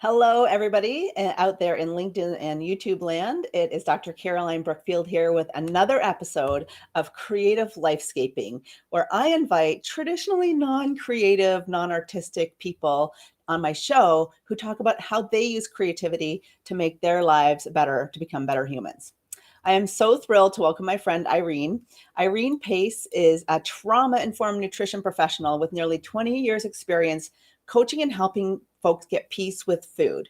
Hello, everybody out there in LinkedIn and YouTube land. It is Dr. Caroline Brookfield here with another episode of Creative Lifescaping, where I invite traditionally non-creative, non-artistic people on my show who talk about how they use creativity to make their lives better, to become better humans. I am so thrilled to welcome my friend Irene. Irene Pace is a trauma-informed nutrition professional with nearly 20 years experience coaching and helping folks get peace with food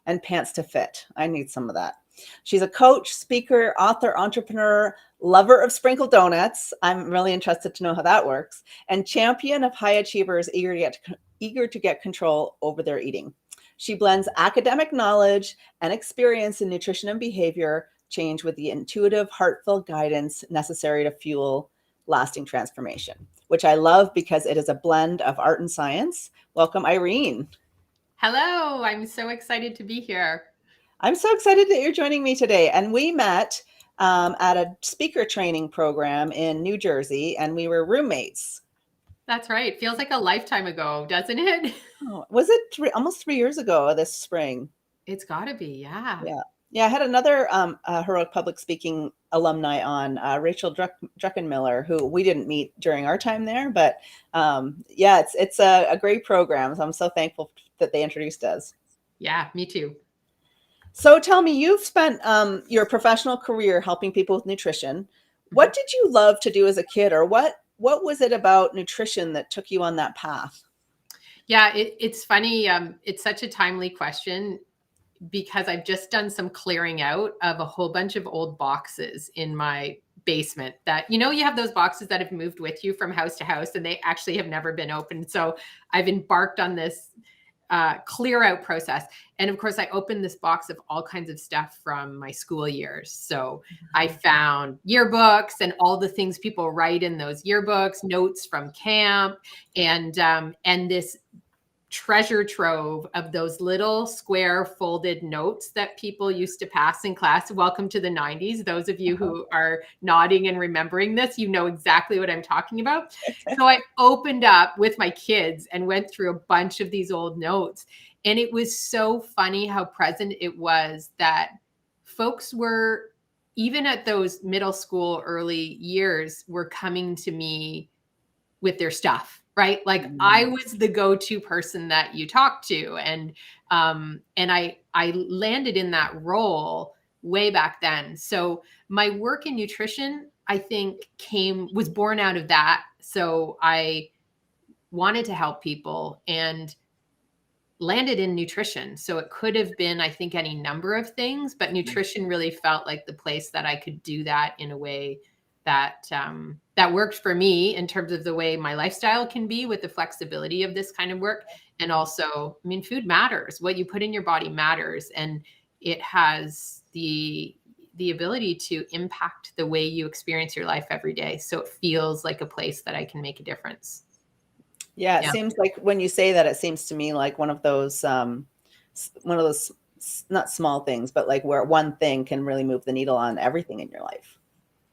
and pants to fit. I need some of that. She's a coach, speaker, author, entrepreneur, lover of sprinkled donuts. I'm really interested to know how that works, and champion of high achievers eager to get control over their eating. She blends academic knowledge and experience in nutrition and behavior change with the intuitive, heartfelt guidance necessary to fuel lasting transformation, which I love because it is a blend of art and science. Welcome, Irene. Hello, I'm so excited to be here. I'm so excited that you're joining me today. And we met at a speaker training program in New Jersey, and we were roommates. That's right. Feels like a lifetime ago, doesn't it? Oh, was it almost 3 years ago this spring? It's got to be, yeah. Yeah, I had another heroic public speaking alumni on, Rachel Druckenmiller, who we didn't meet during our time there, but yeah, it's a great program. So I'm so thankful that they introduced us. Yeah, me too. So tell me, you've spent your professional career helping people with nutrition. What did you love to do as a kid, or what was it about nutrition that took you on that path? Yeah, it's funny. It's such a timely question because I've just done some clearing out of a whole bunch of old boxes in my basement that, you have those boxes that have moved with you from house to house and they actually have never been opened. So I've embarked on this clear out process. And of course, I opened this box of all kinds of stuff from my school years. So I found yearbooks and all the things people write in those yearbooks, notes from camp, and this treasure trove of those little square folded notes that people used to pass in class. Welcome to the 90s. Those of you who are nodding and remembering this, you know exactly what I'm talking about. So I opened up with my kids and went through a bunch of these old notes. And it was so funny how present it was that folks were, even at those middle school, early years, were coming to me with their stuff, right? Like I was the go-to person that you talk to. And I landed in that role way back then. So my work in nutrition, I think was born out of that. So I wanted to help people and landed in nutrition. So it could have been, I think, any number of things, but nutrition really felt like the place that I could do that in a way that that worked for me in terms of the way my lifestyle can be with the flexibility of this kind of work. And also, I mean, food matters. What you put in your body matters, and it has the ability to impact the way you experience your life every day. So it feels like a place that I can make a difference. Yeah, it seems like when you say that, it seems to me like one of those not small things, but like where one thing can really move the needle on everything in your life.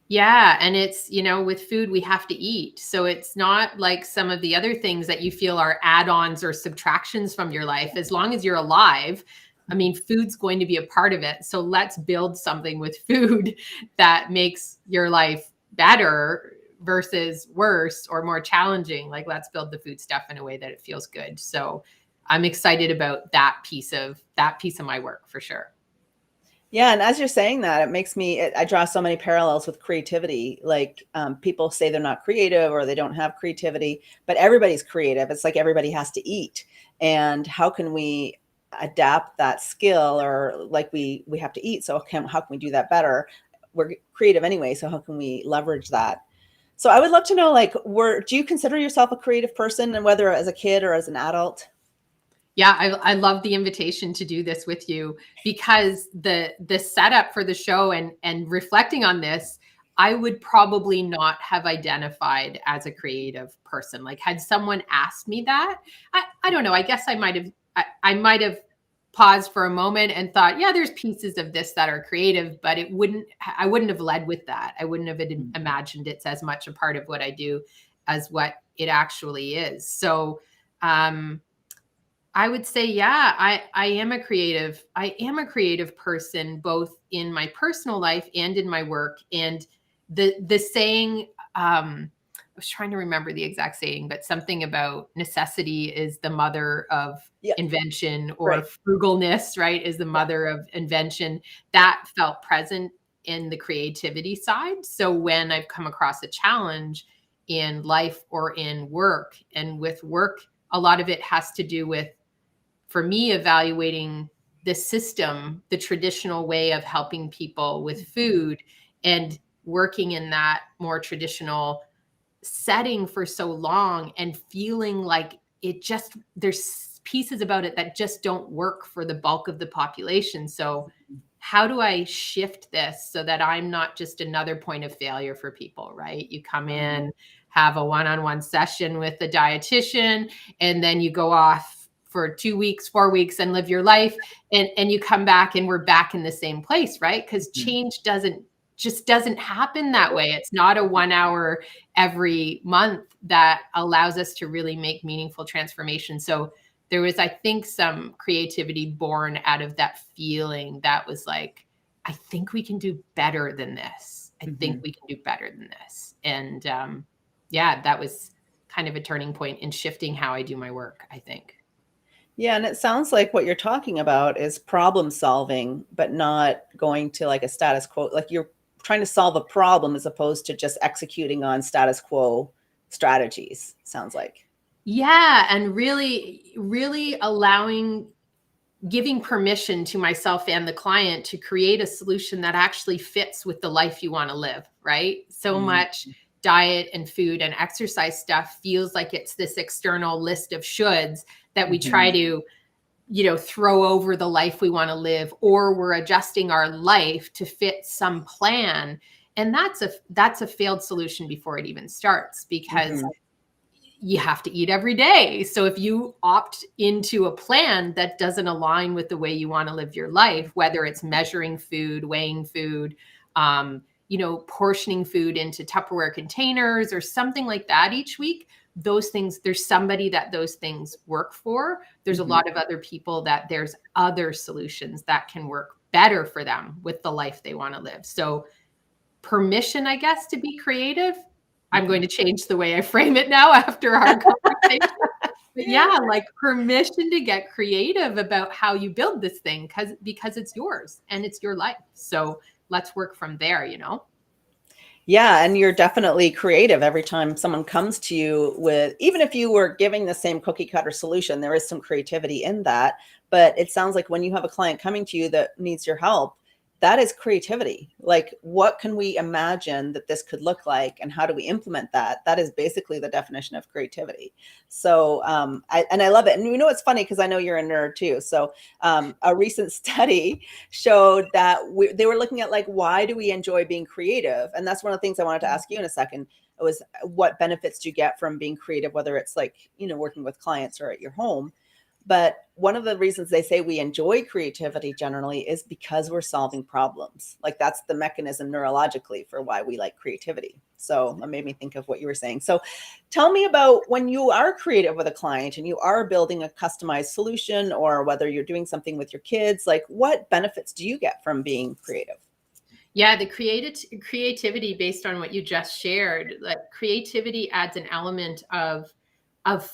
Yeah. And it's, with food, we have to eat. So it's not like some of the other things that you feel are add-ons or subtractions from your life. As long as you're alive, I mean, food's going to be a part of it. So let's build something with food that makes your life better versus worse or more challenging. Like, let's build the food stuff in a way that it feels good. So I'm excited about that piece of my work for sure. Yeah. And as you're saying that, it makes me, I draw so many parallels with creativity. Like people say they're not creative or they don't have creativity, but everybody's creative. It's like everybody has to eat. And how can we adapt that skill, or like we have to eat. So how can we do that better? We're creative anyway. So how can we leverage that? So I would love to know, like, do you consider yourself a creative person, and whether as a kid or as an adult? Yeah, I love the invitation to do this with you, because the setup for the show and reflecting on this, I would probably not have identified as a creative person. Like, had someone asked me that, I don't know. I guess I might have paused for a moment and thought, yeah, there's pieces of this that are creative, but I wouldn't have led with that. I wouldn't have imagined it's as much a part of what I do as what it actually is. So, I would say, yeah, I am a creative. I am a creative person, both in my personal life and in my work. And the saying, I was trying to remember the exact saying, but something about necessity is the mother of Yeah. invention, or Right. frugalness, right, is the Yeah. mother of invention. Yeah. That felt present in the creativity side. So when I've come across a challenge in life or in work, and with work, a lot of it has to do with, for me, evaluating the system, the traditional way of helping people with food, and working in that more traditional setting for so long, and feeling like it just, there's pieces about it that just don't work for the bulk of the population. So how do I shift this so that I'm not just another point of failure for people, right? You come in, have a one-on-one session with the dietitian, and then you go off for 2 weeks, 4 weeks, and live your life. And you come back and we're back in the same place, right? Because change doesn't happen that way. It's not a 1 hour every month that allows us to really make meaningful transformation. So there was, I think, some creativity born out of that feeling that was like, I think we can do better than this. I think we can do better than this. And yeah, that was kind of a turning point in shifting how I do my work, I think. Yeah, and it sounds like what you're talking about is problem solving, but not going to like a status quo. Like you're trying to solve a problem as opposed to just executing on status quo strategies, sounds like. Yeah, and really, really giving permission to myself and the client to create a solution that actually fits with the life you want to live, right? So much diet and food and exercise stuff feels like it's this external list of shoulds that we try to, throw over the life we want to live, or we're adjusting our life to fit some plan. And that's a failed solution before it even starts, because you have to eat every day. So if you opt into a plan that doesn't align with the way you want to live your life, whether it's measuring food, weighing food, portioning food into Tupperware containers or something like that each week, those things, there's somebody that those things work for. There's a lot of other people that there's other solutions that can work better for them with the life they want to live. So permission, I guess, to be creative. I'm going to change the way I frame it now after our conversation. But yeah, like permission to get creative about how you build this thing, because it's yours and it's your life. So let's work from there, Yeah, and you're definitely creative every time someone comes to you with, even if you were giving the same cookie cutter solution, there is some creativity in that. But it sounds like when you have a client coming to you that needs your help, that is creativity. Like, what can we imagine that this could look like, and how do we implement that? That is basically the definition of creativity. So, I love it. And it's funny because I know you're a nerd too. So, a recent study showed that they were looking at like, why do we enjoy being creative? And that's one of the things I wanted to ask you in a second. It was, what benefits do you get from being creative, whether it's like, working with clients or at your home? But one of the reasons they say we enjoy creativity generally is because we're solving problems. Like, that's the mechanism neurologically for why we like creativity. So it made me think of what you were saying. So tell me about when you are creative with a client and you are building a customized solution, or whether you're doing something with your kids, like what benefits do you get from being creative? Yeah, the creativity based on what you just shared, like creativity adds an element of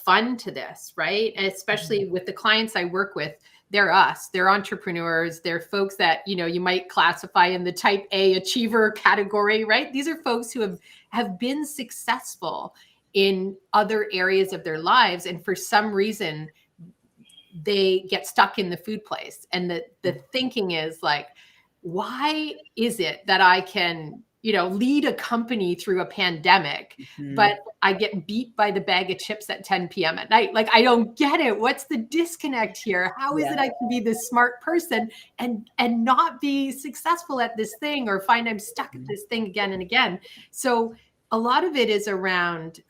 fun to this, right? And especially with the clients I work with, they're entrepreneurs, they're folks that, you might classify in the type A achiever category, right? These are folks who have been successful in other areas of their lives. And for some reason, they get stuck in the food place. And the thinking is like, why is it that I can, lead a company through a pandemic, but I get beat by the bag of chips at 10 p.m. at night? Like, I don't get it. What's the disconnect here? How is it I can be this smart person and not be successful at this thing, or find I'm stuck at this thing again and again? So a lot of it is around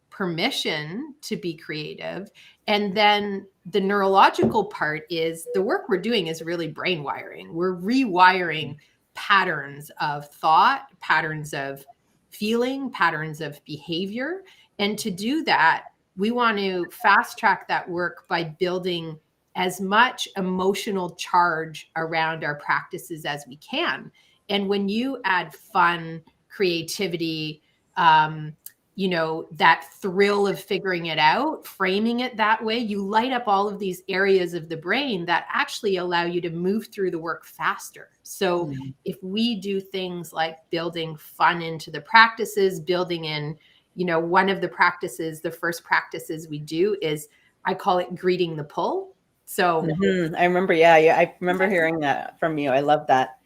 permission to be creative. And then the neurological part is the work we're doing is really brain wiring. We're rewiring patterns of thought, patterns of feeling, patterns of behavior. And to do that, we want to fast track that work by building as much emotional charge around our practices as we can. And when you add fun, creativity, that thrill of figuring it out, framing it that way, you light up all of these areas of the brain that actually allow you to move through the work faster. So if we do things like building fun into the practices, building in, one of the practices, the first practices we do is, I call it greeting the pull. So I remember, I remember hearing that from you. I love that.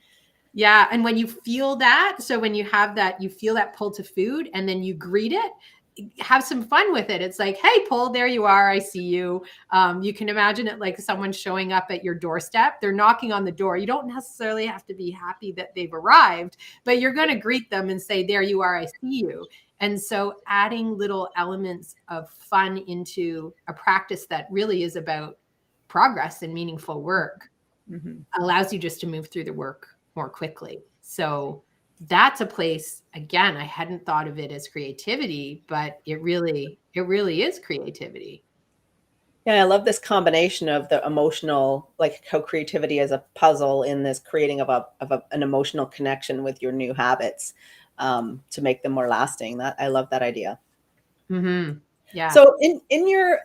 Yeah. And when you feel that, so when you have that, you feel that pull to food and then you greet it, have some fun with it. It's like, hey, pull, there you are. I see you. You can imagine it like someone showing up at your doorstep. They're knocking on the door. You don't necessarily have to be happy that they've arrived, but you're going to greet them and say, there you are. I see you. And so adding little elements of fun into a practice that really is about progress and meaningful work allows you just to move through the work more quickly. So that's a place, again, I hadn't thought of it as creativity, but it really is creativity. Yeah, I love this combination of the emotional, like how creativity is a puzzle in this creating of an emotional connection with your new habits, to make them more lasting. That I love that idea. Yeah. So in your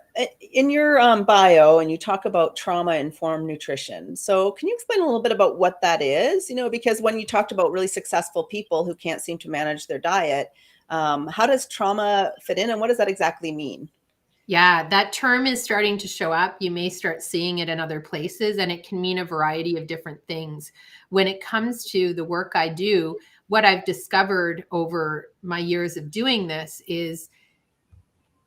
bio, and you talk about trauma-informed nutrition. So can you explain a little bit about what that is? Because when you talked about really successful people who can't seem to manage their diet, how does trauma fit in, and what does that exactly mean? Yeah, that term is starting to show up. You may start seeing it in other places, and it can mean a variety of different things. When it comes to the work I do, what I've discovered over my years of doing this is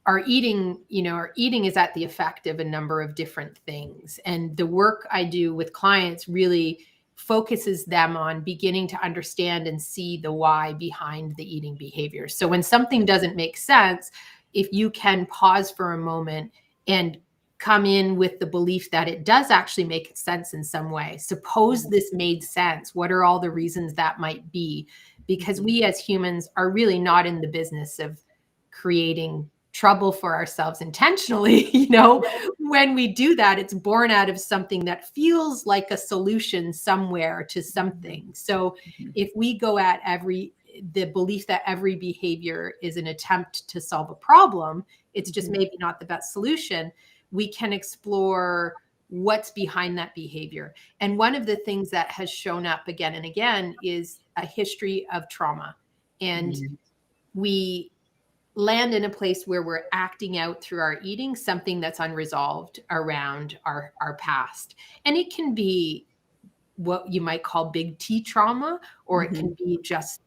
our eating is at the effect of a number of different things. And the work I do with clients really focuses them on beginning to understand and see the why behind the eating behavior. So when something doesn't make sense, if you can pause for a moment and come in with the belief that it does actually make sense in some way. Suppose this made sense. What are all the reasons that might be? Because we as humans are really not in the business of creating trouble for ourselves intentionally. When we do that, it's born out of something that feels like a solution somewhere to something. So if we go at the belief that every behavior is an attempt to solve a problem, it's just maybe not the best solution, we can explore what's behind that behavior. And one of the things that has shown up again and again is a history of trauma. And we land in a place where we're acting out through our eating something that's unresolved around our past. And it can be what you might call big T trauma, or it can be just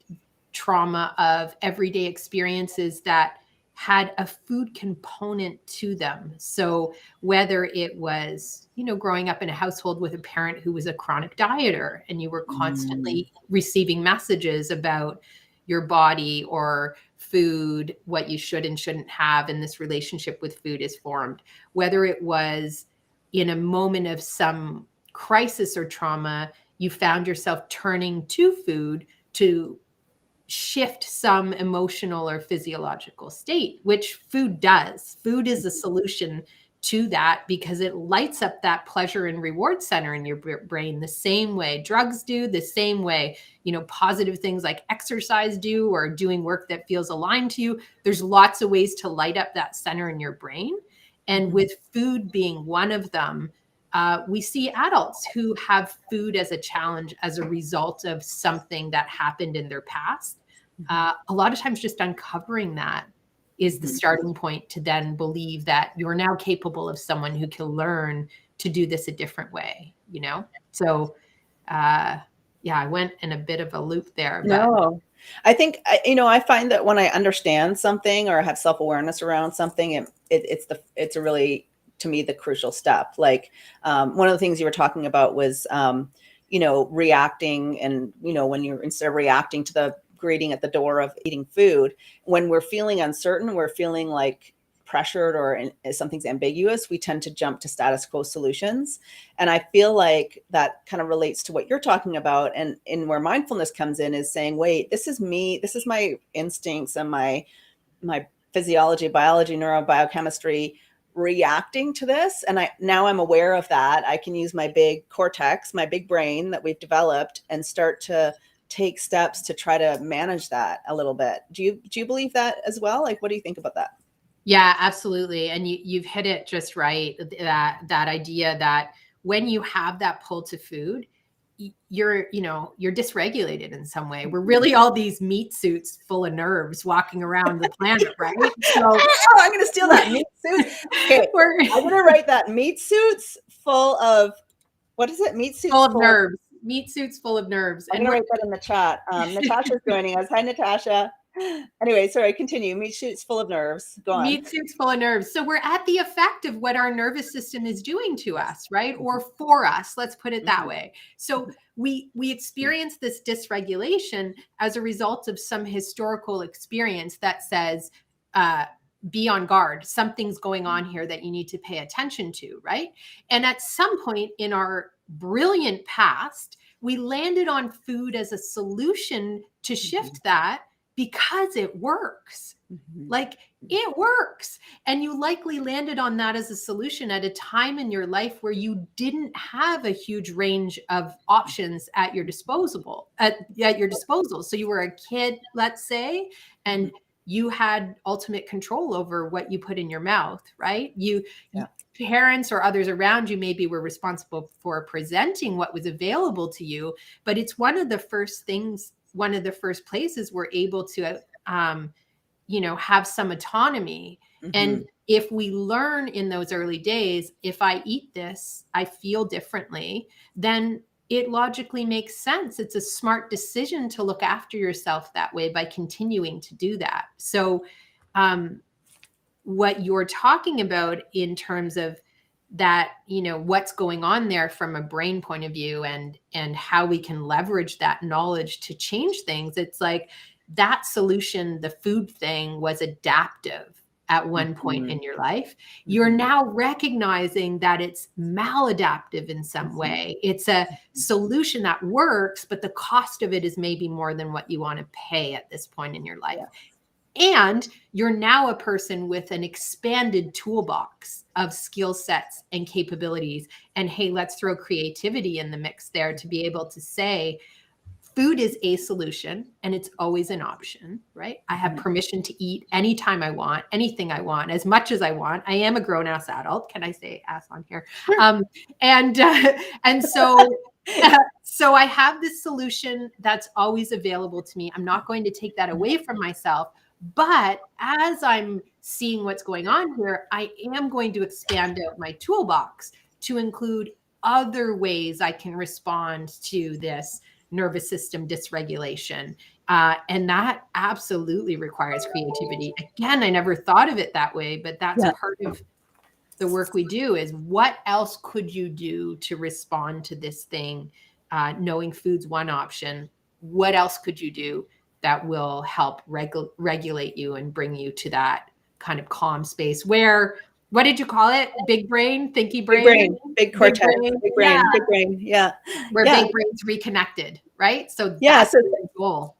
trauma of everyday experiences that had a food component to them. So whether it was, growing up in a household with a parent who was a chronic dieter, and you were constantly receiving messages about your body or food, what you should and shouldn't have, and this relationship with food is formed. Whether it was in a moment of some crisis or trauma, you found yourself turning to food to shift some emotional or physiological state, which food does. Food is a solution to that because it lights up that pleasure and reward center in your brain the same way drugs do, the same way, positive things like exercise do, or doing work that feels aligned to you. There's lots of ways to light up that center in your brain. And with food being one of them, we see adults who have food as a challenge as a result of something that happened in their past. A lot of times just uncovering that is the starting point to then believe that you're now capable of someone who can learn to do this a different way, So, I went in a bit of a loop there. But No, I think, I find that when I understand something or have self-awareness around something, it's a really, to me, the crucial step. Like, one of the things you were talking about was, reacting, and, when you're, instead of reacting to the greeting at the door of eating food, when we're feeling uncertain, we're feeling like pressured, or something's ambiguous, we tend to jump to status quo solutions. And I feel like that kind of relates to what you're talking about. And where mindfulness comes in is saying, wait, this is me, this is my instincts and my physiology, biology, neurobiochemistry reacting to this. And now I'm aware of that. I can use my big cortex, my big brain that we've developed, and start to take steps to try to manage that a little bit. Do you believe that as well? Like, what do you think about that? Yeah, absolutely. And you've hit it just right. That idea that when you have that pull to food, you're dysregulated in some way. We're really all these meat suits full of nerves walking around the planet, right? So oh, I'm going to steal that meat suits. Okay, I'm going to write that meat suits full of, what is it? Meat suits full of nerves. Meat suits full of nerves. I'm going to write that in the chat. Natasha's joining us. Hi, Natasha. Anyway, sorry, continue. Meat suits full of nerves. Go on. Meat suits full of nerves. So we're at the effect of what our nervous system is doing to us, right? Or for us, let's put it that way. So we experience this dysregulation as a result of some historical experience that says, be on guard. Something's going on here that you need to pay attention to, right? And at some point in our brilliant past, we landed on food as a solution to shift that because it works. Like, it works. And you likely landed on that as a solution at a time in your life where you didn't have a huge range of options at your disposal. So you were a kid, let's say, and you had ultimate control over what you put in your mouth, right? Parents or others around you maybe were responsible for presenting what was available to you, but it's one of the first places we're able to have some autonomy. And if we learn in those early days, if I eat this, I feel differently, then it logically makes sense. It's a smart decision to look after yourself that way by continuing to do that. So what you're talking about in terms of that, what's going on there from a brain point of view and how we can leverage that knowledge to change things. It's like that solution, the food thing, was adaptive at one point in your life. You're now recognizing that it's maladaptive in some way. It's a solution that works, but the cost of it is maybe more than what you want to pay at this point in your life. And you're now a person with an expanded toolbox of skill sets and capabilities. And hey, let's throw creativity in the mix there to be able to say, food is a solution and it's always an option, right? I have permission to eat anytime I want, anything I want, as much as I want. I am a grown-ass adult. Can I say ass on here? And so so I have this solution that's always available to me. I'm not going to take that away from myself. But as I'm seeing what's going on here, I am going to expand out my toolbox to include other ways I can respond to this nervous system dysregulation. And that absolutely requires creativity. Again, I never thought of it that way, but that's part of the work we do is what else could you do to respond to this thing? Knowing food's one option. What else could you do that will help regulate you and bring you to that kind of calm space where, what did you call it? Big brain, thinky brain? Big cortex, big brain. Yeah. Where big brain's reconnected, right? So that's the goal.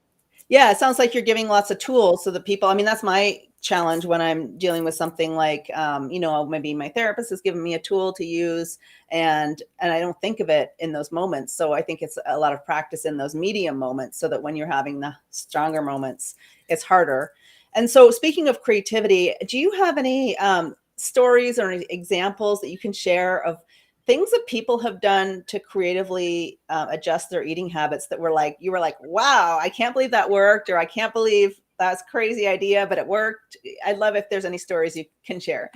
Yeah, it sounds like you're giving lots of tools so that people, that's my challenge when I'm dealing with something like, maybe my therapist has given me a tool to use and I don't think of it in those moments. So I think it's a lot of practice in those medium moments so that when you're having the stronger moments, it's harder. And so speaking of creativity, do you have any stories or any examples that you can share of things that people have done to creatively adjust their eating habits that you were like, wow, I can't believe that worked, or I can't believe that's a crazy idea, but it worked. I'd love if there's any stories you can share.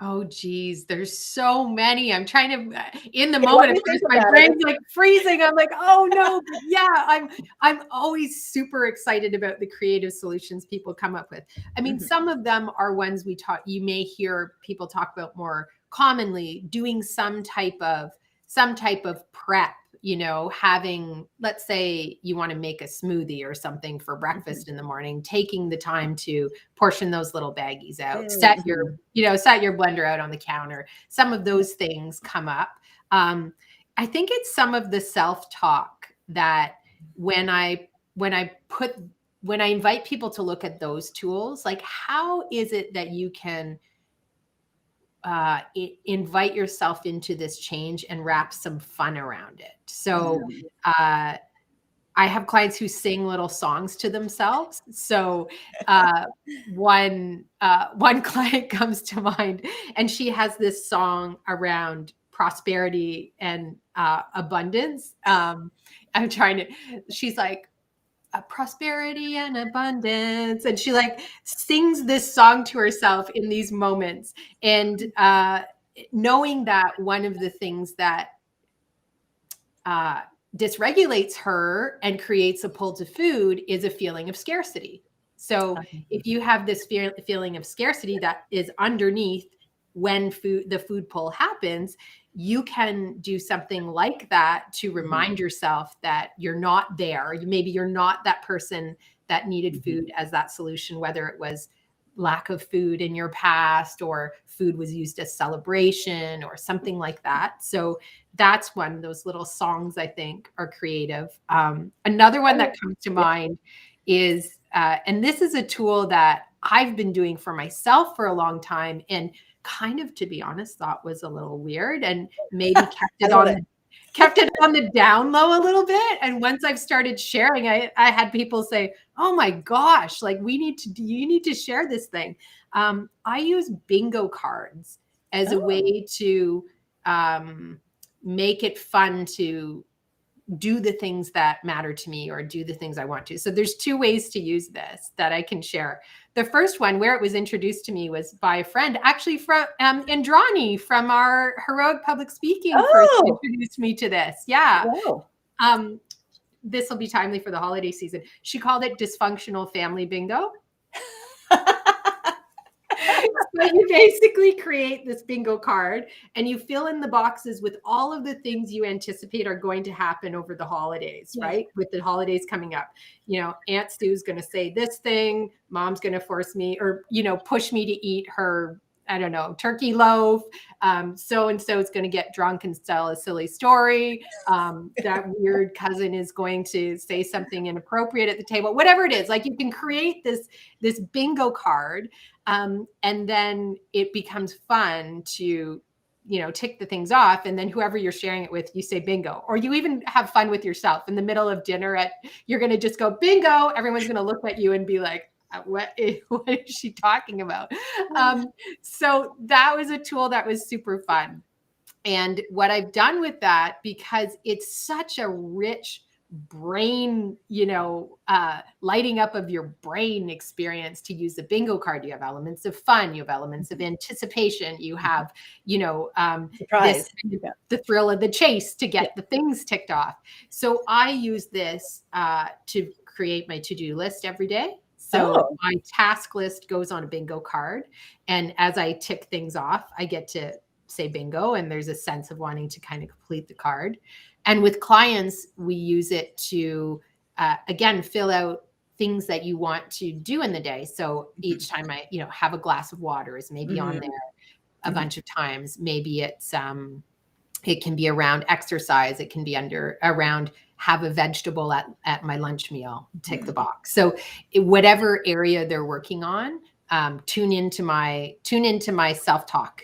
Oh, geez, there's so many. I'm trying to, in the moment, of course, my brain's like freezing. I'm like, oh no, but yeah, I'm always super excited about the creative solutions people come up with. I mean, some of them are ones you may hear people talk about more commonly, doing some type of prep, having, let's say you want to make a smoothie or something for breakfast in the morning, taking the time to portion those little baggies out, set your blender out on the counter. Some of those things come up. I think it's some of the self-talk that when I put when I invite people to look at those tools, like how is it that you can invite yourself into this change and wrap some fun around it? So I have clients who sing little songs to themselves. So one client comes to mind, and she has this song around prosperity and abundance. I'm trying to. She's like, prosperity and abundance, and she like sings this song to herself in these moments. And knowing that one of the things that dysregulates her and creates a pull to food is a feeling of scarcity. So if you have this feeling of scarcity that is underneath when the food pull happens, you can do something like that to remind yourself that you're not there. Maybe you're not that person that needed food as that solution, whether it was lack of food in your past or food was used as celebration or something like that. So that's one. Those little songs, I think, are creative. Another one that comes to mind is, and this is a tool that I've been doing for myself for a long time, and kind of, to be honest, thought was a little weird, and maybe kept it on the down low a little bit. And once I've started sharing, I had people say, "Oh my gosh, like you need to share this thing." I use bingo cards as a way to make it fun to do the things that matter to me or do the things I want to. So there's two ways to use this that I can share. The first one, where it was introduced to me, was by a friend, actually from Indrani from our Heroic Public Speaking first introduced me to this. Yeah. Wow. This will be timely for the holiday season. She called it dysfunctional family bingo. So you basically create this bingo card and you fill in the boxes with all of the things you anticipate are going to happen over the holidays, right? With the holidays coming up, Aunt Stu's going to say this thing, Mom's going to force me or, push me to eat her, I don't know, turkey loaf. So-and-so is going to get drunk and tell a silly story. That weird cousin is going to say something inappropriate at the table, whatever it is. Like you can create this bingo card. And then it becomes fun to, tick the things off. And then whoever you're sharing it with, you say bingo, or you even have fun with yourself in the middle of dinner you're going to just go bingo. Everyone's going to look at you and be like, what is she talking about? So that was a tool that was super fun. And what I've done with that, because it's such a rich brain, lighting up of your brain experience to use the bingo card. You have elements of fun, you have elements of anticipation, you have, Surprise. The thrill of the chase to get the things ticked off. So I use this to create my to-do list every day. So my task list goes on a bingo card. And as I tick things off, I get to say bingo, and there's a sense of wanting to kind of complete the card. And with clients, we use it to, again, fill out things that you want to do in the day. So each time I, have a glass of water is maybe on there a bunch of times. Maybe it's, it can be around exercise. It can be around have a vegetable at my lunch meal, tick the box. So whatever area they're working on, tune into my self-talk,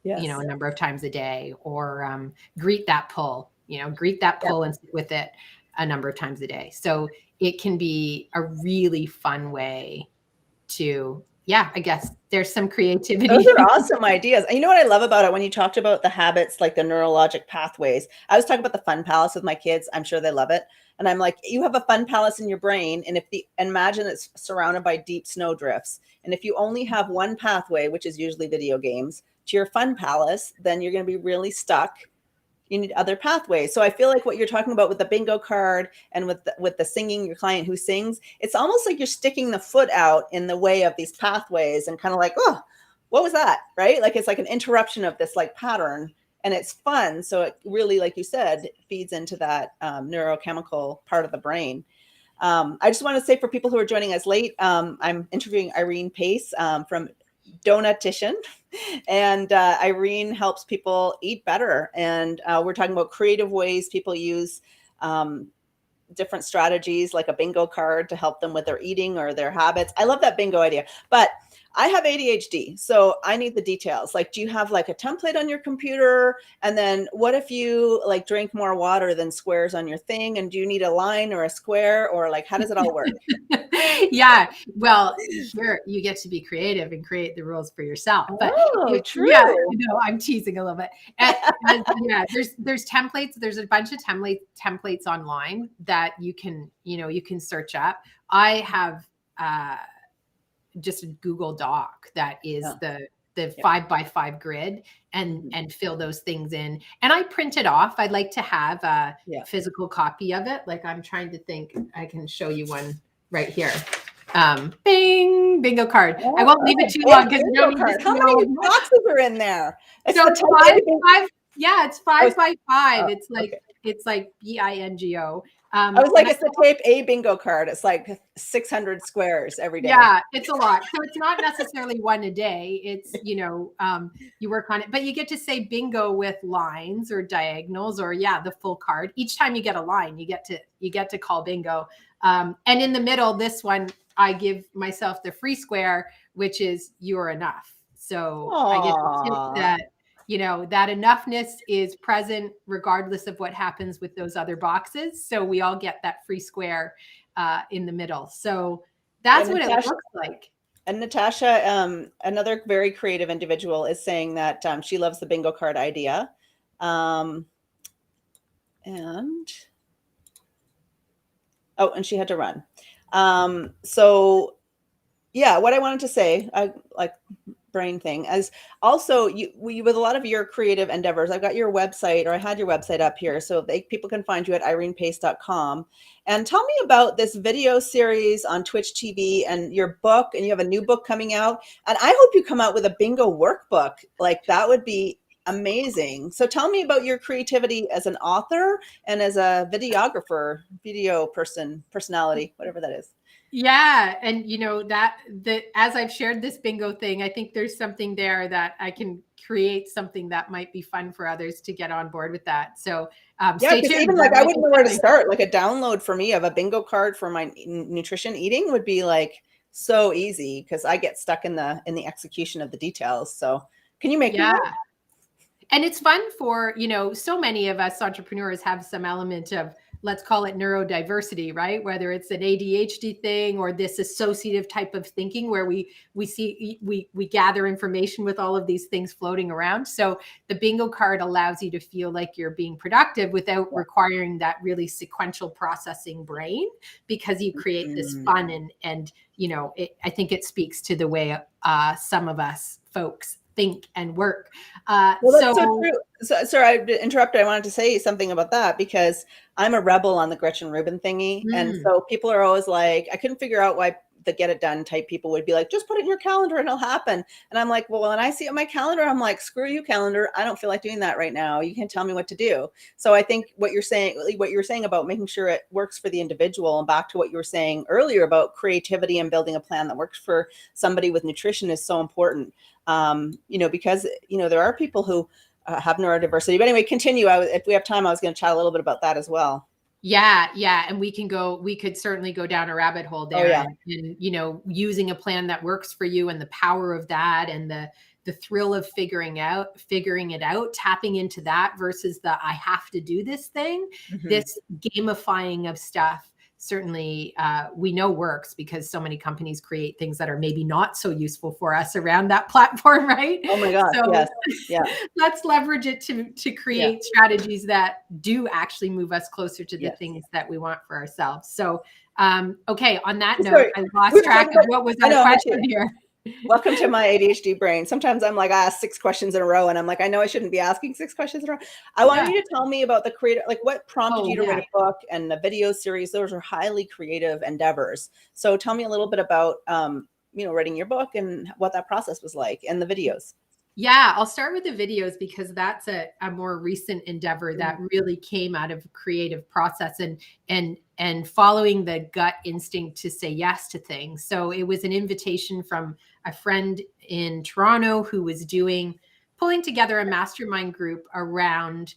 a number of times a day, or greet that pull, and sit with it a number of times a day. So it can be a really fun way to, I guess there's some creativity. Those are awesome ideas. And you know what I love about it? When you talked about the habits, like the neurologic pathways, I was talking about the fun palace with my kids. I'm sure they love it. And I'm like, you have a fun palace in your brain. And imagine it's surrounded by deep snow drifts. And if you only have one pathway, which is usually video games, to your fun palace, then you're going to be really stuck. You need other pathways. So I feel like what you're talking about with the bingo card and with the singing, your client who sings, it's almost like you're sticking the foot out in the way of these pathways and kind of like, oh, what was that? Right? Like it's like an interruption of this like pattern, and it's fun. So it really, like you said, feeds into that neurochemical part of the brain. I just want to say for people who are joining us late, I'm interviewing Irene Pace from TheDonutition, and Irene helps people eat better. And we're talking about creative ways people use different strategies, like a bingo card to help them with their eating or their habits. I love that bingo idea, but I have ADHD, so I need the details. Like, do you have like a template on your computer? And then what if you like drink more water than squares on your thing? And do you need a line or a square, or like, how does it all work? Yeah. Well, here you get to be creative and create the rules for yourself. But Oh, true. yeah, I'm teasing a little bit. And yeah, there's templates. There's a bunch of templates online that you can search up. I have just a Google Doc that is the 5x5 grid and fill those things in. And I print it off. I'd like to have a physical copy of it. Like, I'm trying to think, I can show you one right here. Bing, bingo card. I won't leave it too long because how many boxes are in there? It's so five. Yeah, it's 5x5. It's like BINGO. I was like, it's the type A bingo card. It's like 600 squares every day. Yeah, it's a lot. So it's not necessarily one a day. It's, you work on it, but you get to say bingo with lines or diagonals or the full card. Each time you get a line, you get to call bingo. And in the middle, this one, I give myself the free square, which is you're enough. So I get to tip that. That enoughness is present regardless of what happens with those other boxes. So we all get that free square in the middle. So that's what it looks like. And Natasha, another very creative individual, is saying that she loves the bingo card idea. And she had to run. So yeah, what I wanted to say, I like brain thing, as also you with a lot of your creative endeavors. I've got your website, or I had your website up here, so people can find you at irenepace.com. And tell me about this video series on Twitch TV and your book, and you have a new book coming out. And I hope you come out with a bingo workbook. Like, that would be amazing. So tell me about your creativity as an author and as a videographer, personality, whatever that is. Yeah. And that as I've shared this bingo thing, I think there's something there that I can create something that might be fun for others to get on board with that. So stay tuned. Even like, I wouldn't know where to start. Like, a download for me of a bingo card for my nutrition eating would be like so easy, because I get stuck in the execution of the details. So can you make me one? And it's fun for, so many of us entrepreneurs have some element of, let's call it neurodiversity, right? Whether it's an ADHD thing or this associative type of thinking where we gather information with all of these things floating around. So the bingo card allows you to feel like you're being productive without requiring that really sequential processing brain, because you create this fun and I think it speaks to the way some of us folks think and work. Well, that's so true. So, sorry, I interrupted. I wanted to say something about that, because I'm a rebel on the Gretchen Rubin thingy. And so people are always like, I couldn't figure out why the get it done type people would be like, just put it in your calendar and it'll happen. And I'm like, well, when I see it on my calendar, I'm like, screw you, calendar. I don't feel like doing that right now. You can't tell me what to do. So I think what you're saying about making sure it works for the individual, and back to what you were saying earlier about creativity and building a plan that works for somebody with nutrition, is so important. Because, there are people who have neurodiversity. But anyway, continue. If we have time, I was going to chat a little bit about that as well. Yeah. And we could certainly go down a rabbit hole there. And using a plan that works for you, and the power of that, and the thrill of figuring it out, tapping into that versus the, I have to do this thing, this gamifying of stuff. Certainly we know works, because so many companies create things that are maybe not so useful for us around that platform, right? Oh my God, so yes. Yeah. Let's leverage it to create strategies that do actually move us closer to the things that we want for ourselves. So, okay, on that note, I lost track of what was our question here. Welcome to my ADHD brain. Sometimes I'm like, I ask 6 questions in a row, and I'm like, I know I shouldn't be asking 6 questions in a row. I wanted you to tell me about the creative, like what prompted you to write a book and the video series. Those are highly creative endeavors. So tell me a little bit about, writing your book and what that process was like, and the videos. Yeah, I'll start with the videos, because that's a more recent endeavor that really came out of a creative process and following the gut instinct to say yes to things. So it was an invitation from a friend in Toronto who was pulling together a mastermind group around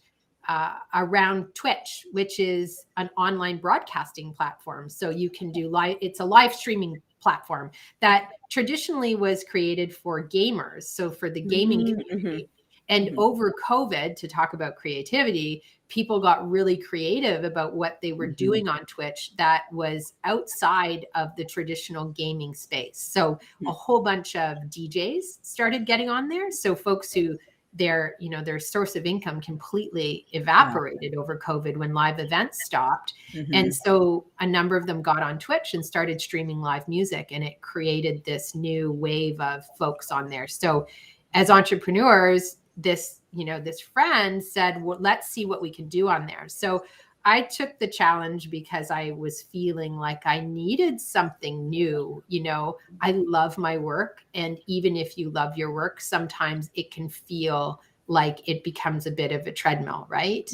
around Twitch, which is an online broadcasting platform. So you can do it's a live streaming platform that traditionally was created for gamers. So for the gaming community. And over COVID, to talk about creativity, people got really creative about what they were doing on Twitch that was outside of the traditional gaming space. So a whole bunch of DJs started getting on there. So folks who their source of income completely evaporated over COVID when live events stopped. And so a number of them got on Twitch and started streaming live music, and it created this new wave of folks on there. So as entrepreneurs, this friend said, well, let's see what we can do on there. So I took the challenge because I was feeling like I needed something new. I love my work. And even if you love your work, sometimes it can feel like it becomes a bit of a treadmill, right?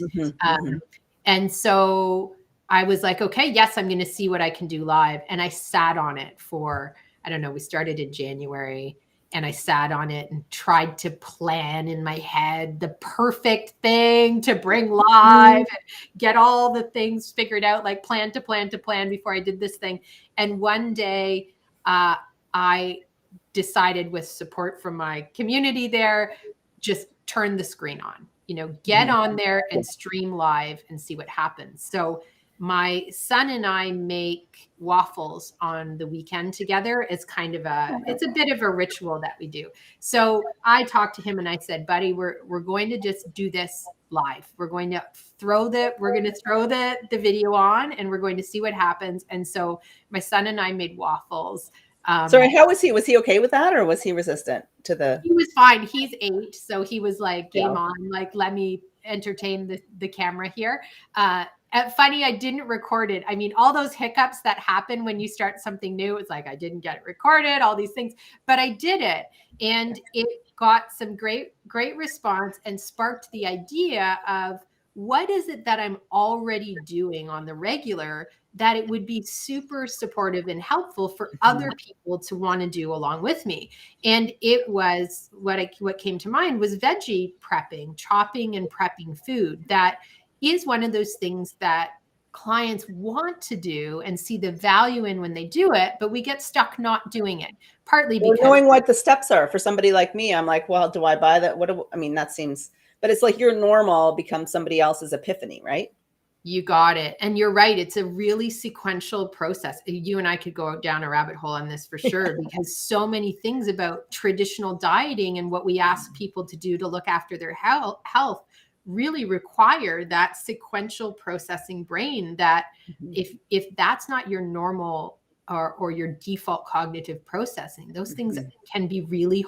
And so I was like, okay, yes, I'm going to see what I can do live. And I sat on it for, I don't know, we started in January. And I sat on it and tried to plan in my head the perfect thing to bring live and get all the things figured out, like plan before I did this thing. And one day I decided, with support from my community there, just turn the screen on, get on there and stream live and see what happens. So my son and I make waffles on the weekend together. It's kind of it's a bit of a ritual that we do. So I talked to him and I said, buddy, we're going to just do this live. We're going to throw the video on and we're going to see what happens. And so my son and I made waffles. Sorry, how was he? Was he okay with that, or was he resistant to the? He was fine. He's 8. So he was like, game on, like, let me entertain the camera here. Funny, I didn't record it. I mean, all those hiccups that happen when you start something new, it's like, I didn't get it recorded, all these things, but I did it. And it got some great response and sparked the idea of, what is it that I'm already doing on the regular that it would be super supportive and helpful for other people to want to do along with me? And it was what came to mind was veggie prepping, chopping and prepping food. That is one of those things that clients want to do and see the value in when they do it, but we get stuck not doing it. Partly because knowing what the steps are for somebody like me, I'm like, well, do I buy that? That seems, but it's like your normal becomes somebody else's epiphany, right? You got it. And you're right. It's a really sequential process. You and I could go down a rabbit hole on this for sure, because so many things about traditional dieting and what we ask people to do to look after their health really require that sequential processing brain, that if that's not your normal or your default cognitive processing, those things can be really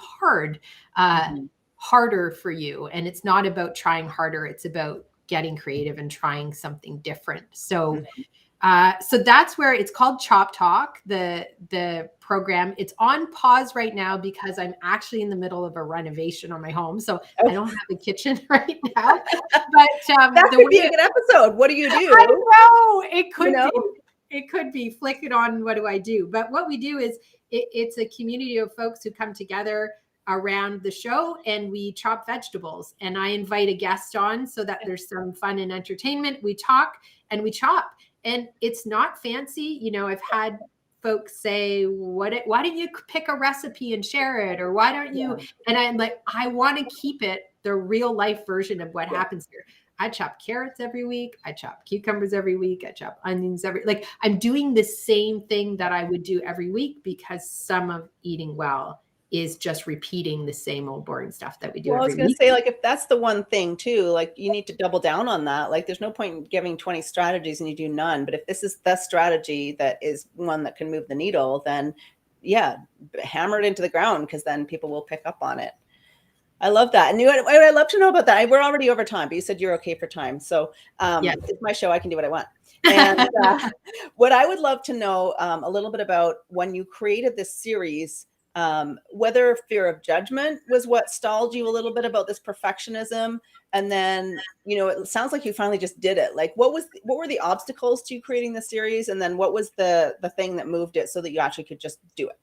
harder for you. And it's not about trying harder. It's about getting creative and trying something different. So so that's where it's called Chop Talk, the program. It's on pause right now because I'm actually in the middle of a renovation on my home. So I don't have a kitchen right now. But that could be a good episode. What do you do? I know. It could be. It could be. Flick it on. What do I do? But what we do is it's a community of folks who come together around the show and we chop vegetables. And I invite a guest on so that there's some fun and entertainment. We talk and we chop. And it's not fancy. I've had folks say, why don't you pick a recipe and share it? Or why don't you? And I'm like, I want to keep it the real life version of what happens here. I chop carrots every week. I chop cucumbers every week. I chop onions I'm doing the same thing that I would do every week, because some of eating well is just repeating the same old boring stuff that we do. Well, I was going to say, like, if that's the one thing too, like, you need to double down on that. Like, there's no point in giving 20 strategies and you do none. But if this is the strategy that is one that can move the needle, then hammer it into the ground, because then people will pick up on it. I love that. And I'd love to know about that. We're already over time, but you said you're okay for time. So it's my show. I can do what I want. And what I would love to know a little bit about, when you created this series, whether fear of judgment was what stalled you a little bit about this perfectionism. And then, it sounds like you finally just did it. Like, what were the obstacles to creating the series? And then what was the thing that moved it so that you actually could just do it?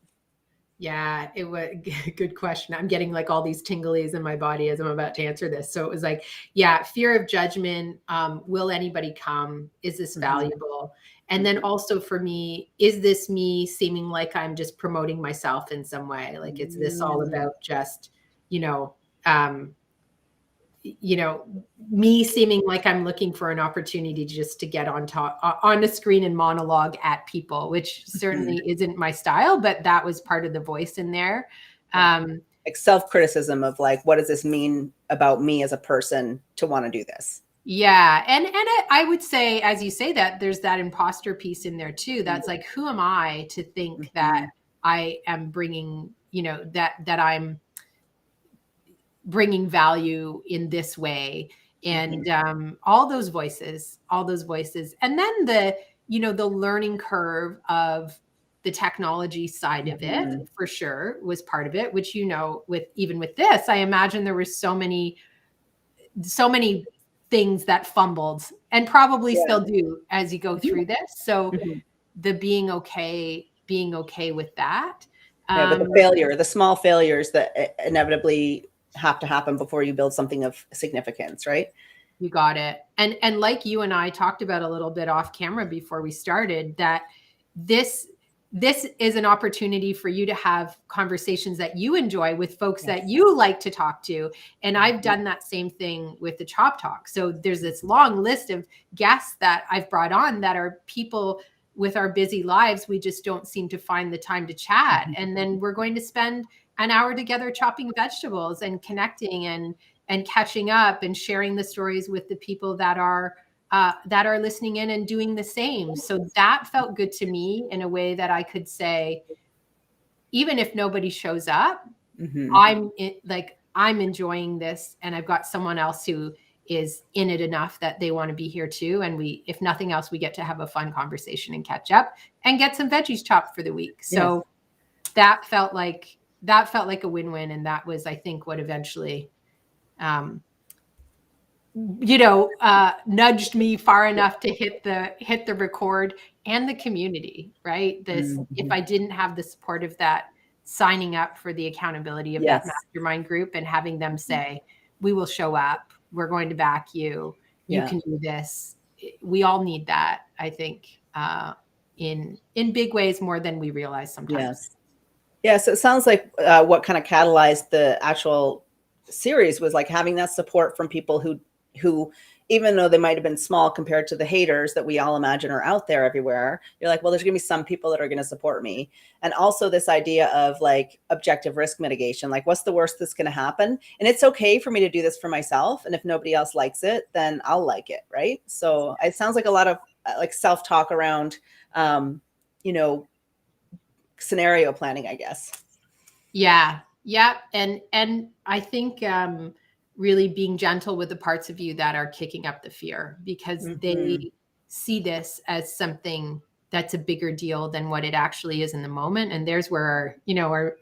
Yeah, it was good question. I'm getting like all these tinglies in my body as I'm about to answer this. So it was like, yeah, fear of judgment. Will anybody come? Is this valuable? And then also for me, is this me seeming like I'm just promoting myself in some way? Like, is this all about just, you know, um, you know, me seeming like I'm looking for an opportunity just to get on top on the screen and monologue at people, which certainly isn't my style, but that was part of the voice in there. Like self-criticism of like, what does this mean about me as a person to want to do this? Yeah. And I would say, as you say that, there's that imposter piece in there too. That's like, who am I to think that I am bringing, that I'm bringing value in this way, and all those voices, and then the learning curve of the technology side of it for sure was part of it, which, with this, I imagine there were so many things that fumbled, and probably still do as you go through this. So the being okay with that. But the small failures that inevitably have to happen before you build something of significance, right? You got it. And like you and I talked about a little bit off camera before we started, that this is an opportunity for you to have conversations that you enjoy with folks that you like to talk to. And I've done that same thing with the Chop Talk. So there's this long list of guests that I've brought on that are people with our busy lives. We just don't seem to find the time to chat. And then we're going to spend an hour together chopping vegetables and connecting and catching up and sharing the stories with the people that are listening in and doing the same. So that felt good to me in a way that I could say, even if nobody shows up, I'm enjoying this, and I've got someone else who is in it enough that they want to be here too. And if nothing else, we get to have a fun conversation and catch up and get some veggies chopped for the week. So that felt like a win-win. And that was, I think, what eventually, nudged me far enough to hit the record, and the community, right? If I didn't have the support of that, signing up for the accountability of that mastermind group and having them say, we will show up, we're going to back you, you can do this. We all need that, I think, in big ways, more than we realize sometimes. So it sounds like what kind of catalyzed the actual series was like having that support from people who, even though they might have been small compared to the haters that we all imagine are out there everywhere, you're like, well, there's going to be some people that are going to support me. And also this idea of like objective risk mitigation, like what's the worst that's going to happen? And it's okay for me to do this for myself. And if nobody else likes it, then I'll like it. Right. So it sounds like a lot of like self-talk around, scenario planning, I guess. Yeah. And I think, really being gentle with the parts of you that are kicking up the fear, because they see this as something that's a bigger deal than what it actually is in the moment. And there's where,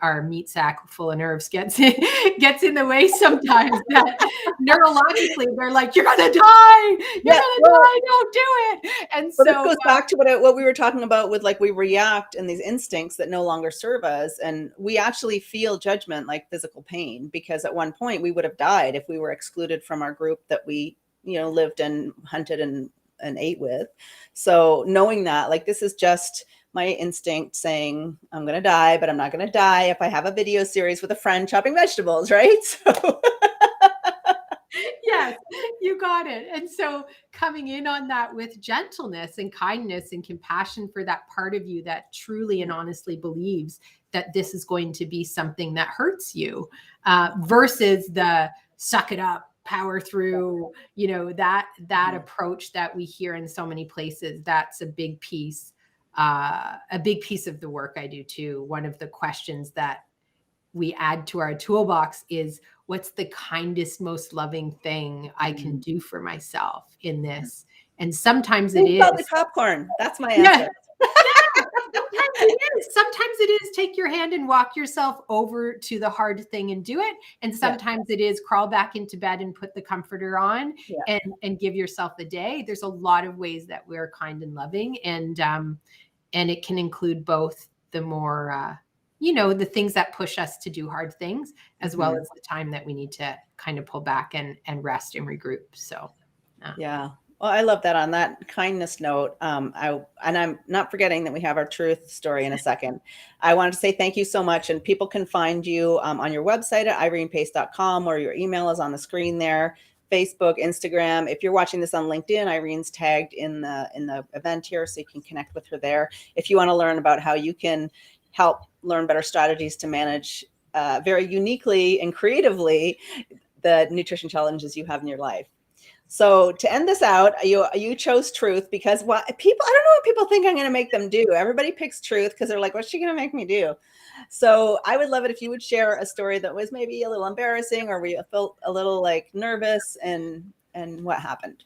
our meat sack full of nerves gets in the way sometimes, that neurologically they're like, you're going to die. You're going to die. Don't do it. And so it goes back to what we were talking about with like, we react in these instincts that no longer serve us. And we actually feel judgment, like physical pain, because at one point we would have died if we were excluded from our group that we, lived and hunted and ate with. So knowing that, like, this is just my instinct saying, I'm going to die, but I'm not going to die if I have a video series with a friend chopping vegetables, right? So yes, you got it. And so coming in on that with gentleness and kindness and compassion for that part of you that truly and honestly believes that this is going to be something that hurts you, versus the suck it up, power through, that approach that we hear in so many places. That's a big piece of the work I do too. One of the questions that we add to our toolbox is, what's the kindest, most loving thing I can do for myself in this? And sometimes it is the popcorn. That's my answer. Sometimes it is take your hand and walk yourself over to the hard thing and do it. And sometimes it is crawl back into bed and put the comforter on and give yourself a day. There's a lot of ways that we're kind and loving. And it can include both the more the things that push us to do hard things, as well as the time that we need to kind of pull back and rest and regroup. So, yeah. Well, I love that. On that kindness note, and I'm not forgetting that we have our truth story in a second. I wanted to say thank you so much, and people can find you on your website at irenepace.com, or your email is on the screen there. Facebook, Instagram. If you're watching this on LinkedIn, Irene's tagged in the event here, so you can connect with her there. If you want to learn about how you can help learn better strategies to manage very uniquely and creatively the nutrition challenges you have in your life. So to end this out, you chose truth because what people, I don't know what people think I'm going to make them do. Everybody picks truth because they're like, what's she going to make me do? So I would love it if you would share a story that was maybe a little embarrassing, or we felt a little like nervous, and what happened.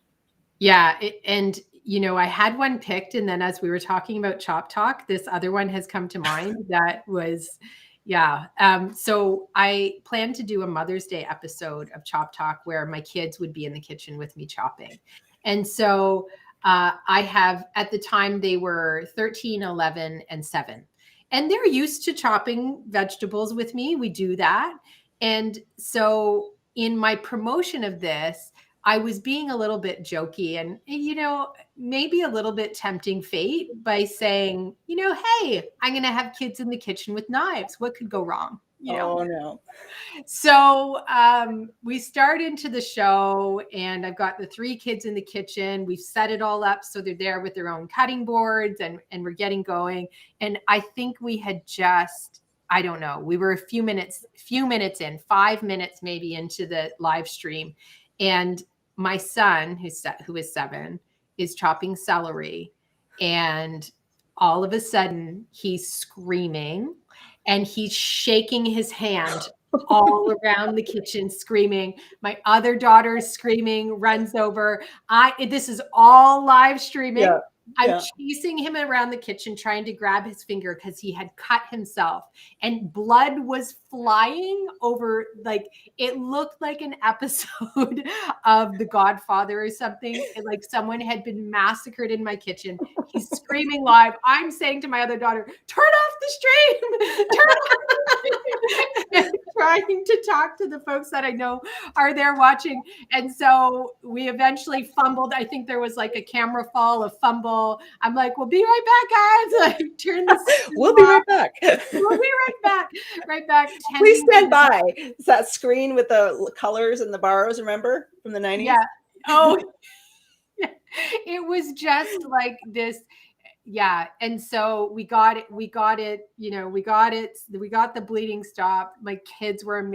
Yeah. And I had one picked, and then as we were talking about Chop Talk, this other one has come to mind that was, yeah. So I planned to do a Mother's Day episode of Chop Talk where my kids would be in the kitchen with me chopping. And so I have, at the time, they were 13, 11, and 7. And they're used to chopping vegetables with me. We do that. And so in my promotion of this, I was being a little bit jokey and, maybe a little bit tempting fate by saying, hey, I'm going to have kids in the kitchen with knives. What could go wrong? Oh, no. So we start into the show, and I've got the 3 kids in the kitchen. We've set it all up so they're there with their own cutting boards, and we're getting going. And I think we had just, I don't know, we were a few minutes in, 5 minutes maybe into the live stream. And my son, who is 7, is chopping celery, and all of a sudden he's screaming and he's shaking his hand all around the kitchen, screaming. My other daughter is screaming, runs over. This is all live streaming. Yeah. I'm chasing him around the kitchen, trying to grab his finger because he had cut himself, and blood was flying over. Like, it looked like an episode of The Godfather or something. Like someone had been massacred in my kitchen. He's screaming live. I'm saying to my other daughter, turn off the stream, turn off the stream. Trying to talk to the folks that I know are there watching. And so we eventually fumbled. I think there was like a camera fall, a fumble. I'm like, we'll be right back, guys. Like, turn this. We'll be right back. We'll be right back. Right back. Please stand by. It's that screen with the colors and the bars, remember, from the 90s? Yeah. Oh, it was just like this. Yeah. And so we got it, we got the bleeding stopped. My kids were,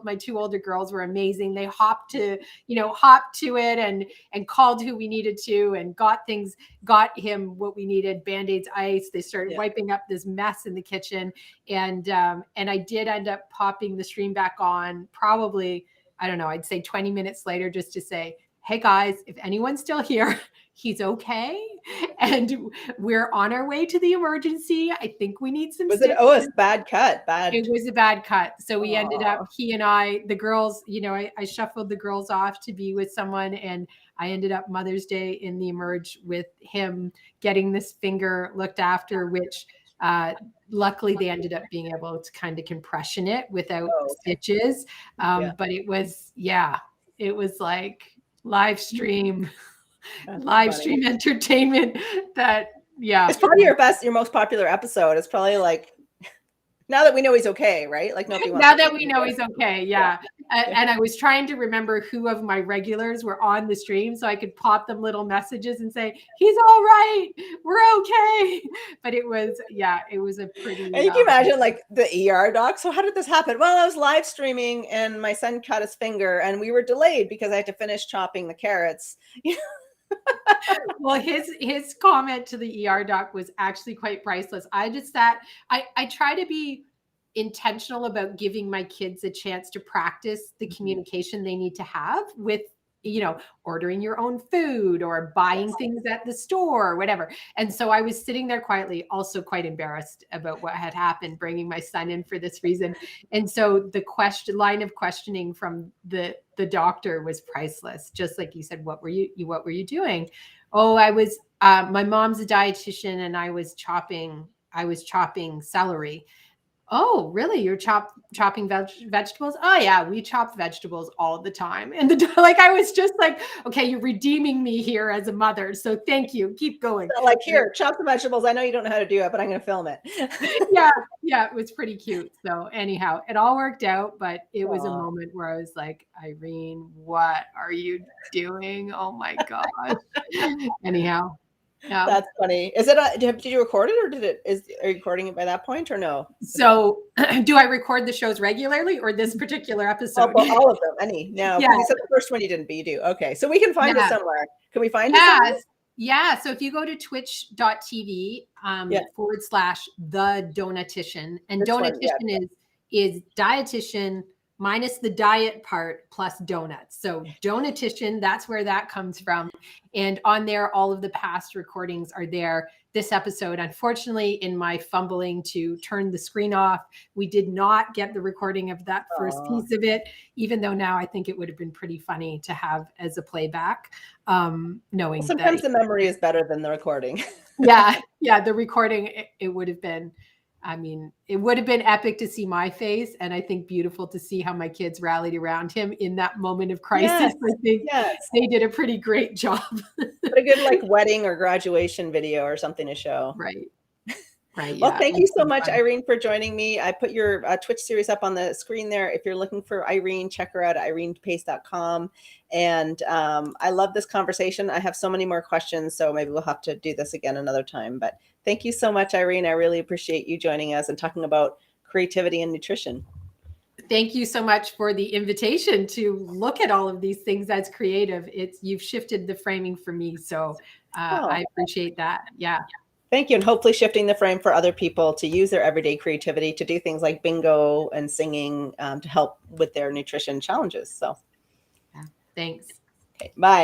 my 2 older girls were amazing. They hopped to it and called who we needed to, and got him what we needed, Band-Aids, ice. They started wiping up this mess in the kitchen. And I did end up popping the stream back on, probably, I don't know, I'd say 20 minutes later, just to say, hey guys, if anyone's still here, he's okay. And we're on our way to the emergency. I think we need some stitches. It's bad cut. It was a bad cut. So we ended up, he and I, the girls, I shuffled the girls off to be with someone, and I ended up Mother's Day in the Emerge with him getting this finger looked after, which luckily they ended up being able to kind of compression it without stitches. But it was like live stream entertainment. It's probably your most popular episode. It's probably like, now that we know he's okay, right? Like, nobody wants now that we know he's okay. Yeah. And I was trying to remember who of my regulars were on the stream so I could pop them little messages and say, he's all right, we're okay. But it was a pretty. And you can imagine like the ER doc. So how did this happen? Well, I was live streaming and my son cut his finger, and we were delayed because I had to finish chopping the carrots. Well, his comment to the ER doc was actually quite priceless. I try to be intentional about giving my kids a chance to practice the communication they need to have with, ordering your own food or buying things at the store or whatever. And so I was sitting there quietly, also quite embarrassed about what had happened, bringing my son in for this reason. And so the line of questioning from the doctor was priceless. Just like you said, what were you doing? Oh, I was, my mom's a dietitian, and I was chopping celery. Oh, really? You're chopping vegetables? Oh yeah, we chop vegetables all the time. And like I was just like, okay, you're redeeming me here as a mother. So thank you. Keep going. So like, here, chop the vegetables. I know you don't know how to do it, but I'm going to film it. Yeah, it was pretty cute. So anyhow, it all worked out, but it was a Aw. moment where I was like, Irene, what are you doing? Oh my gosh. Anyhow. Yeah. That's funny. Is it did you record it, or are you recording it by that point, or no? So do I record the shows regularly or this particular episode? All of them. Any. No, Yeah. because you said the first one you didn't, but you do. Okay. So we can find it Yeah. somewhere. Can we find it somewhere? Yeah. So if you go to twitch.tv /TheDonutition, and Which one? Yeah. donutition is dietitian minus the diet part plus donuts. So donutition, that's where that comes from. And on there, all of the past recordings are there. This episode, unfortunately, in my fumbling to turn the screen off, we did not get the recording of that first piece of it, even though now I think it would have been pretty funny to have as a playback, knowing Sometimes that. the memory is better than the recording. Yeah, the recording, it would have been, I mean, it would have been epic to see my face, and I think beautiful to see how my kids rallied around him in that moment of crisis. Yes, I think they did a pretty great job. But a good like wedding or graduation video or something to show. Right. Well, thank you so much, Irene, for joining me. I put your Twitch series up on the screen there. If you're looking for Irene, check her out at irenepace.com. And I love this conversation. I have so many more questions, so maybe we'll have to do this again another time. But thank you so much, Irene. I really appreciate you joining us and talking about creativity and nutrition. Thank you so much for the invitation to look at all of these things as creative. You've shifted the framing for me. So I appreciate that. Yeah. Thank you. And hopefully shifting the frame for other people to use their everyday creativity to do things like bingo and singing to help with their nutrition challenges. So thanks. Okay, bye.